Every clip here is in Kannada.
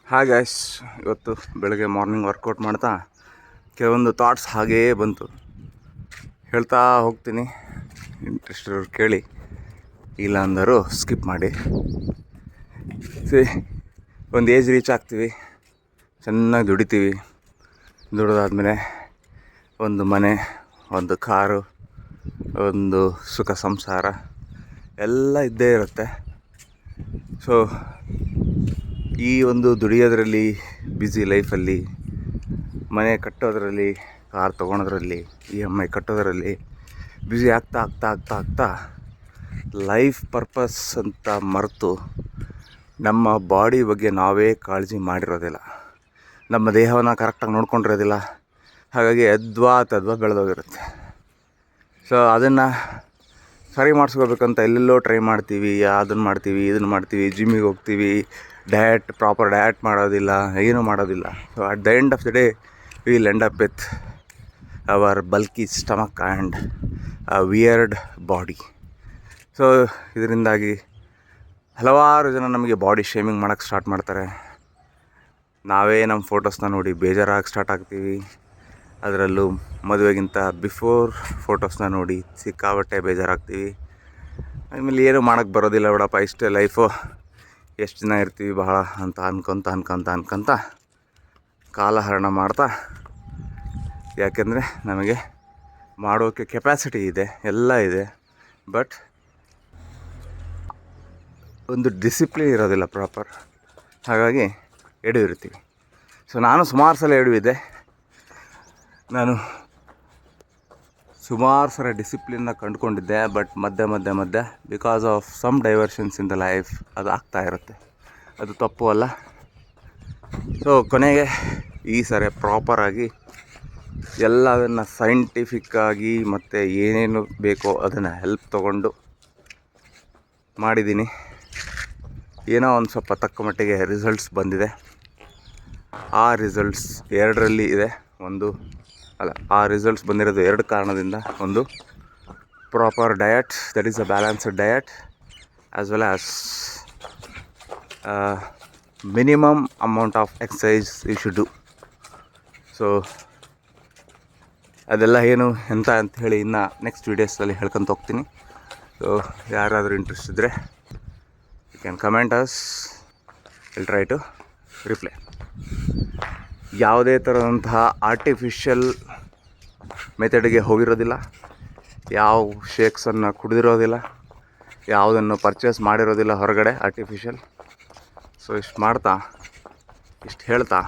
ಹಾಯ್ ಗೈಸ್, ಇವತ್ತು ಬೆಳಗ್ಗೆ ಮಾರ್ನಿಂಗ್ ವರ್ಕೌಟ್ ಮಾಡ್ತಾ ಕೆಲವೊಂದು ಥಾಟ್ಸ್ ಹಾಗೇ ಬಂತು. ಹೇಳ್ತಾ ಹೋಗ್ತೀನಿ, ಇಂಟ್ರೆಸ್ಟ್ ಇರೋರು ಕೇಳಿ, ಇಲ್ಲ ಅಂದರು ಸ್ಕಿಪ್ ಮಾಡಿ. ಒಂದು ಏಜ್ ರೀಚ್ ಆಗ್ತೀವಿ, ಚೆನ್ನಾಗಿ ದುಡಿತೀವಿ. ದುಡಿದಾದ್ಮೇಲೆ ಒಂದು ಮನೆ, ಒಂದು ಕಾರು, ಒಂದು ಸುಖ ಸಂಸಾರ ಎಲ್ಲ ಇದ್ದೇ ಇರುತ್ತೆ. ಸೊ ಈ ಒಂದು ದುಡಿಯೋದ್ರಲ್ಲಿ, ಬ್ಯುಸಿ ಲೈಫಲ್ಲಿ, ಮನೆ ಕಟ್ಟೋದ್ರಲ್ಲಿ, ಕಾರ್ ತೊಗೊಳೋದ್ರಲ್ಲಿ, EMI ಕಟ್ಟೋದ್ರಲ್ಲಿ ಬ್ಯುಸಿ ಆಗ್ತಾ ಲೈಫ್ ಪರ್ಪಸ್ ಅಂತ ಮರೆತು ನಮ್ಮ ಬಾಡಿ ಬಗ್ಗೆ ನಾವೇ ಕಾಳಜಿ ಮಾಡಿರೋದಿಲ್ಲ, ನಮ್ಮ ದೇಹವನ್ನು ಕರೆಕ್ಟಾಗಿ ನೋಡ್ಕೊಂಡಿರೋದಿಲ್ಲ. ಹಾಗಾಗಿ ತದ್ವಾ ಬೆಳೆದೋಗಿರುತ್ತೆ. ಸೊ ಅದನ್ನು ಸರಿ ಮಾಡಿಸ್ಕೋಬೇಕಂತ ಎಲ್ಲೆಲ್ಲೋ ಟ್ರೈ ಮಾಡ್ತೀವಿ, ಅದನ್ನು ಮಾಡ್ತೀವಿ, ಇದನ್ನು ಮಾಡ್ತೀವಿ, ಜಿಮ್ಮಿಗೆ ಹೋಗ್ತೀವಿ, ಪ್ರಾಪರ್ ಡಯಟ್ ಮಾಡೋದಿಲ್ಲ, ಏನೂ ಮಾಡೋದಿಲ್ಲ. So at the end of the day will end up with our bulky stomach and weird body. So ಇದರಿಂದಾಗಿ ಹಲವಾರು ಜನ ನಮಗೆ ಬಾಡಿ ಶೇಮಿಂಗ್ ಮಾಡೋಕ್ಕೆ ಸ್ಟಾರ್ಟ್ ಮಾಡ್ತಾರೆ. ನಾವೇ ನಮ್ಮ ಫೋಟೋಸ್ನ ನೋಡಿ ಬೇಜಾರಾಗಿ ಸ್ಟಾರ್ಟ್ ಆಗ್ತೀವಿ. ಅದರಲ್ಲೂ ಮದುವೆಗಿಂತ ಬಿಫೋರ್ ಫೋಟೋಸ್ನ ನೋಡಿ ಸಿಕ್ಕಾಬಟ್ಟೆ ಬೇಜಾರಾಗ್ತೀವಿ. ಆಮೇಲೆ ಏನೂ ಮಾಡೋಕ್ಕೆ ಬರೋದಿಲ್ಲ, ಬಿಡಪ್ಪ ಇಷ್ಟೇ ಲೈಫು, ಎಷ್ಟು ದಿನ ಇರ್ತೀವಿ ಬಹಳ ಅಂತ ಅನ್ಕೊಂತ ಕಾಲಹರಣ ಮಾಡ್ತಾ, ಯಾಕೆಂದರೆ ನಮಗೆ ಮಾಡೋಕ್ಕೆ ಕೆಪಾಸಿಟಿ ಇದೆ, ಎಲ್ಲ ಇದೆ, ಬಟ್ ಒಂದು ಡಿಸಿಪ್ಲಿನ್ ಇರೋದಿಲ್ಲ ಪ್ರಾಪರ್. ಹಾಗಾಗಿ ಎಡವಿರ್ತೀವಿ. ಸೊ ನಾನು ಸುಮಾರು ಸಲ ಎಡವಿದ್ದೆ. ನಾನು ಸುಮಾರು ಸಲ ಡಿಸಿಪ್ಲಿನ್ನ ಕಂಡುಕೊಂಡಿದ್ದೆ, ಬಟ್ ಮಧ್ಯೆ because of some diversions in the life ಅದು ಆಗ್ತಾ ಇರುತ್ತೆ. ಅದು ತಪ್ಪು ಅಲ್ಲ. ಸೊ ಕೊನೆಗೆ ಈ ಸರಿ ಪ್ರಾಪರಾಗಿ ಎಲ್ಲದನ್ನು ಸೈಂಟಿಫಿಕ್ಕಾಗಿ ಮತ್ತು ಏನೇನು ಬೇಕೋ ಅದನ್ನು ಹೆಲ್ಪ್ ತೊಗೊಂಡು ಮಾಡಿದ್ದೀನಿ. ಏನೋ ಒಂದು ಸ್ವಲ್ಪ ತಕ್ಕ ಮಟ್ಟಿಗೆ ರಿಸಲ್ಟ್ಸ್ ಬಂದಿದೆ. ಆ ರಿಸಲ್ಟ್ಸ್ ಎರಡರಲ್ಲಿ ಇದೆ. ಆ ರಿಸಲ್ಟ್ಸ್ ಬಂದಿರೋದು ಎರಡು ಕಾರಣದಿಂದ. ಒಂದು, proper diet, that is a balanced diet, as well as minimum amount of exercise you should do. So ಅದೆಲ್ಲ ಏನು ಎಂತ ಅಂತ ಹೇಳಿ ಇನ್ನು ನೆಕ್ಸ್ಟ್ ವೀಡಿಯೋಸಲ್ಲಿ ಹೇಳ್ಕೊಂತ ಹೋಗ್ತೀನಿ. ಸೊ ಯಾರಾದರೂ ಇಂಟ್ರೆಸ್ಟ್ ಇದ್ದರೆ you can comment us, will try to reply. ಯಾವುದೇ ಥರದಂತಹ ಆರ್ಟಿಫಿಷಿಯಲ್ ಮೆಥಡ್ಗೆ ಹೋಗಿರೋದಿಲ್ಲ, ಯಾವ ಶೇಕ್ಸನ್ನು ಕುಡಿದಿರೋದಿಲ್ಲ, ಯಾವುದನ್ನು ಪರ್ಚೇಸ್ ಮಾಡಿರೋದಿಲ್ಲ ಹೊರಗಡೆ ಆರ್ಟಿಫಿಷಿಯಲ್. ಸೊ ಇಷ್ಟು ಹೇಳ್ತಾ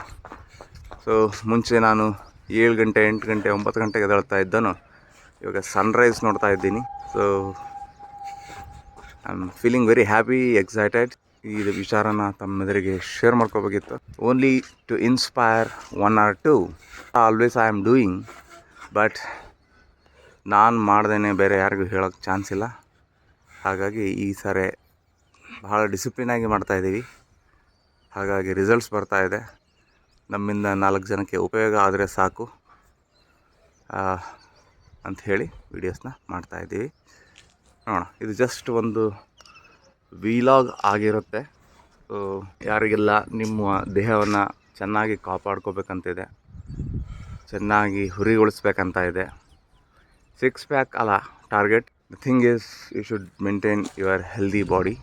ಸೊ ಮುಂಚೆ ನಾನು 7 ಗಂಟೆ 8 ಗಂಟೆ 9 ಗಂಟೆಗೆ ಎದ್ದೇಳ್ತಾ ಇದ್ದನು, ಇವಾಗ ಸನ್ರೈಸ್ ನೋಡ್ತಾ ಇದ್ದೀನಿ. So I am feeling very happy, excited. ಈ ವಿಚಾರನ ತಮ್ಮೆದುರಿಗೆ ಶೇರ್ ಮಾಡ್ಕೋಬೇಕಿತ್ತು. Only to inspire 1 or 2 always I am doing, but ನಾನು ಮಾಡ್ದೇ ಬೇರೆ ಯಾರಿಗೂ ಹೇಳೋಕ್ಕೆ ಚಾನ್ಸ್ ಇಲ್ಲ. ಹಾಗಾಗಿ ಈ ಸಾರಿ ಭಾಳ ಡಿಸಿಪ್ಲಿನಾಗಿ ಮಾಡ್ತಾಯಿದ್ದೀವಿ. ಹಾಗಾಗಿ ರಿಸಲ್ಟ್ಸ್ ಬರ್ತಾಯಿದೆ. ನಮ್ಮಿಂದ 4 ಜನಕ್ಕೆ ಉಪಯೋಗ ಆದರೆ ಸಾಕು ಅಂಥೇಳಿ ವೀಡಿಯೋಸ್ನ ಮಾಡ್ತಾಯಿದ್ದೀವಿ. ನೋಡೋಣ, ಇದು ಜಸ್ಟ್ ಒಂದು ವಿಲಾಗ್ ಆಗಿರುತ್ತೆ. ಸೊ ಯಾರಿಗೆಲ್ಲ ನಿಮ್ಮ ದೇಹವನ್ನು ಚೆನ್ನಾಗಿ ಕಾಪಾಡ್ಕೋಬೇಕಂತಿದೆ, ಚೆನ್ನಾಗಿ ಹುರಿಗೊಳಿಸ್ಬೇಕಂತ ಇದೆ, 6 ಪ್ಯಾಕ್ ಅಲ್ಲ target. The thing is you should maintain your healthy body.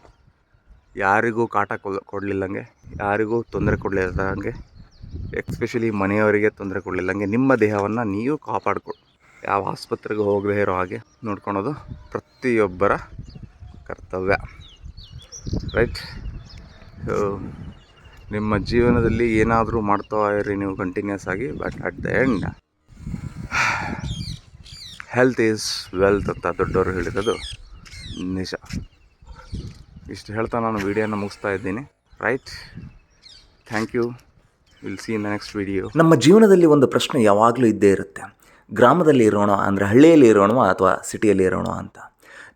ಯಾರಿಗೂ ಕಾಟ ಕೊಡಲಿಲ್ಲಂಗೆ, ಯಾರಿಗೂ ತೊಂದರೆ ಕೊಡಲಿಲ್ಲಂಗೆ, ಎಸ್ಪೆಷಲಿ ಮನೆಯವರಿಗೆ ತೊಂದರೆ ಕೊಡಲಿಲ್ಲಂಗೆ ನಿಮ್ಮ ದೇಹವನ್ನು ನೀವು ಕಾಪಾಡಿಕೊಳ್ಳಿ. ಯಾವ ಆಸ್ಪತ್ರೆಗೆ ಹೋಗದೇ ಇರೋ ಹಾಗೆ ನೋಡ್ಕೊಳೋದು ಪ್ರತಿಯೊಬ್ಬರ ಕರ್ತವ್ಯ, ರೈಟ್? ಸೊ ನಿಮ್ಮ ಜೀವನದಲ್ಲಿ ಏನಾದರೂ ಮಾಡ್ತಾ ಇರಿ ನೀವು ಕಂಟಿನ್ಯೂಸ್ ಆಗಿ, but at the end health is wealth ಅಂತ ದೊಡ್ಡವರು ಹೇಳಿರೋದು ನಿಜ. ಇಷ್ಟು ಹೇಳ್ತಾ ನಾನು ವೀಡಿಯೋನ ಮುಗಿಸ್ತಾ ಇದ್ದೀನಿ, right? Thank you. Will see in the next video. ನಮ್ಮ ಜೀವನದಲ್ಲಿ ಒಂದು ಪ್ರಶ್ನೆ ಯಾವಾಗಲೂ ಇದ್ದೇ ಇರುತ್ತೆ. ಗ್ರಾಮದಲ್ಲಿ ಇರೋಣ ಅಂದರೆ ಹಳ್ಳಿಯಲ್ಲಿ ಇರೋಣ ಅಥವಾ ಸಿಟಿಯಲ್ಲಿ ಇರೋಣ ಅಂತ.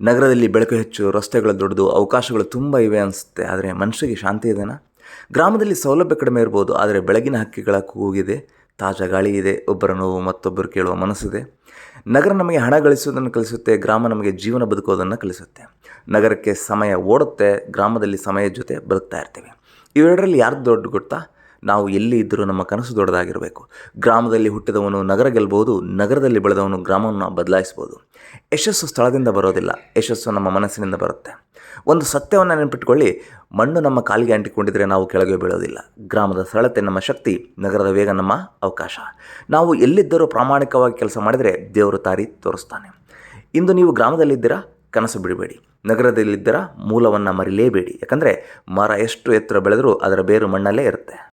ನಗರದಲ್ಲಿ ಬೆಳಕು ಹೆಚ್ಚು, ರಸ್ತೆಗಳು ದೊಡ್ಡದು, ಅವಕಾಶಗಳು ತುಂಬ ಇವೆ ಅನಿಸುತ್ತೆ. ಆದರೆ ಮನುಷ್ಯರಿಗೆ ಶಾಂತಿ ಇದೆನಾ? ಗ್ರಾಮದಲ್ಲಿ ಸೌಲಭ್ಯ ಕಡಿಮೆ ಇರ್ಬೋದು, ಆದರೆ ಬೆಳಗಿನ ಹಕ್ಕಿಗಳ ಕೂಗಿದೆ, ತಾಜಾ ಗಾಳಿ ಇದೆ, ಒಬ್ಬರ ನೋವು ಮತ್ತೊಬ್ಬರು ಕೇಳುವ ಮನಸ್ಸಿದೆ. ನಗರ ನಮಗೆ ಹಣ ಗಳಿಸೋದನ್ನು ಕಲಿಸುತ್ತೆ, ಗ್ರಾಮ ನಮಗೆ ಜೀವನ ಬದುಕೋದನ್ನು ಕಲಿಸುತ್ತೆ. ನಗರಕ್ಕೆ ಸಮಯ ಓಡುತ್ತೆ, ಗ್ರಾಮದಲ್ಲಿ ಸಮಯದ ಜೊತೆ ಬದುಕ್ತಾ ಇರ್ತೀವಿ. ಇವೆರಡರಲ್ಲಿ ಯಾರ್ದು ದೊಡ್ಡ ಗೊತ್ತಾ? ನಾವು ಎಲ್ಲಿ ಇದ್ದರೂ ನಮ್ಮ ಕನಸು ದೊಡ್ಡದಾಗಿರಬೇಕು. ಗ್ರಾಮದಲ್ಲಿ ಹುಟ್ಟಿದವನು ನಗರ ಗೆಲ್ಲಬಹುದು, ನಗರದಲ್ಲಿ ಬೆಳೆದವನು ಗ್ರಾಮವನ್ನು ಬದಲಾಯಿಸ್ಬೋದು. ಯಶಸ್ಸು ಸ್ಥಳದಿಂದ ಬರೋದಿಲ್ಲ, ಯಶಸ್ಸು ನಮ್ಮ ಮನಸ್ಸಿನಿಂದ ಬರುತ್ತೆ. ಒಂದು ಸತ್ಯವನ್ನು ನೆನಪಿಟ್ಕೊಳ್ಳಿ, ಮಣ್ಣು ನಮ್ಮ ಕಾಲಿಗೆ ಅಂಟಿಕೊಂಡಿದ್ರೆ ನಾವು ಕೆಳಗೆ ಬೀಳೋದಿಲ್ಲ. ಗ್ರಾಮದ ಸರಳತೆ ನಮ್ಮ ಶಕ್ತಿ, ನಗರದ ವೇಗ ನಮ್ಮ ಅವಕಾಶ. ನಾವು ಎಲ್ಲಿದ್ದರೂ ಪ್ರಾಮಾಣಿಕವಾಗಿ ಕೆಲಸ ಮಾಡಿದರೆ ದೇವರು ದಾರಿ ತೋರಿಸ್ತಾನೆ. ಇಂದು ನೀವು ಗ್ರಾಮದಲ್ಲಿದ್ದೀರಾ, ಕನಸು ಬಿಡಬೇಡಿ. ನಗರದಲ್ಲಿದ್ದೀರಾ, ಮೂಲವನ್ನು ಮರಿಲೇಬೇಡಿ. ಯಾಕಂದರೆ ಮರ ಎಷ್ಟು ಎತ್ತರ ಬೆಳೆದರೂ ಅದರ ಬೇರು ಮಣ್ಣಲ್ಲೇ ಇರುತ್ತೆ.